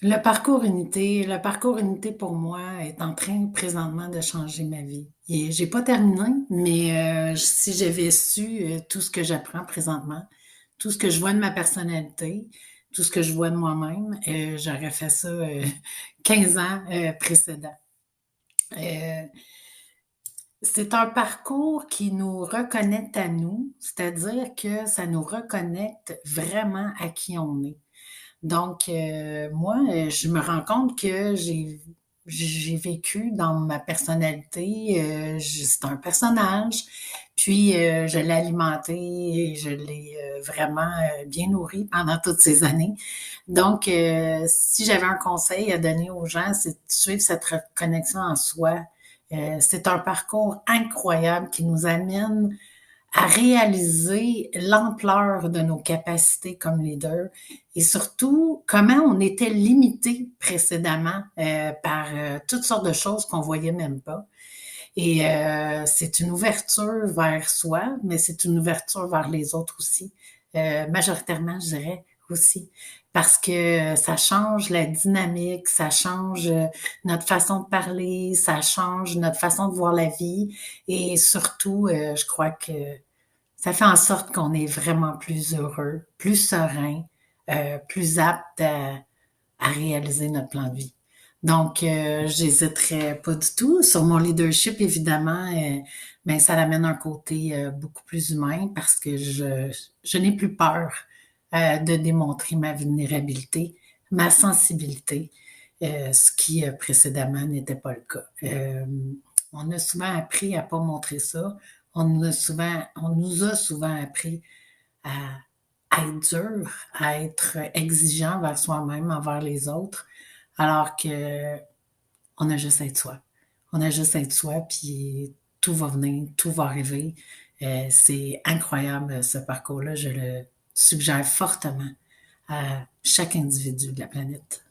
Le parcours Unité pour moi est en train présentement de changer ma vie. Et j'ai pas terminé, mais si j'avais su tout ce que j'apprends présentement, tout ce que je vois de ma personnalité, tout ce que je vois de moi-même, j'aurais fait ça 15 ans précédents. Euh, c'est un parcours qui nous reconnecte à nous, c'est-à-dire que ça nous reconnecte vraiment à qui on est. Donc, moi, je me rends compte que j'ai vécu dans ma personnalité, c'est un personnage, puis je l'ai alimenté et je l'ai vraiment bien nourri pendant toutes ces années. Donc, si j'avais un conseil à donner aux gens, c'est de suivre cette connexion en soi. C'est un parcours incroyable qui nous amène à réaliser l'ampleur de nos capacités comme leader et surtout comment on était limité précédemment par toutes sortes de choses qu'on voyait même pas. Et c'est une ouverture vers soi, mais c'est une ouverture vers les autres aussi, majoritairement, je dirais aussi, parce que ça change la dynamique, ça change notre façon de parler, ça change notre façon de voir la vie, et surtout, je crois que ça fait en sorte qu'on est vraiment plus heureux, plus serein, plus apte à réaliser notre plan de vie. Donc, j'hésiterais pas du tout. Sur mon leadership, évidemment, mais ça amène un côté beaucoup plus humain parce que je n'ai plus peur de démontrer ma vulnérabilité, ma sensibilité, ce qui précédemment n'était pas le cas. On a souvent appris à pas montrer ça. On nous a souvent appris à, à être dur, à être exigeant vers soi-même, envers les autres, alors que on a juste à être soi. On a juste à être soi, puis tout va venir, tout va arriver. C'est incroyable ce parcours-là. Je le suggère fortement à chaque individu de la planète.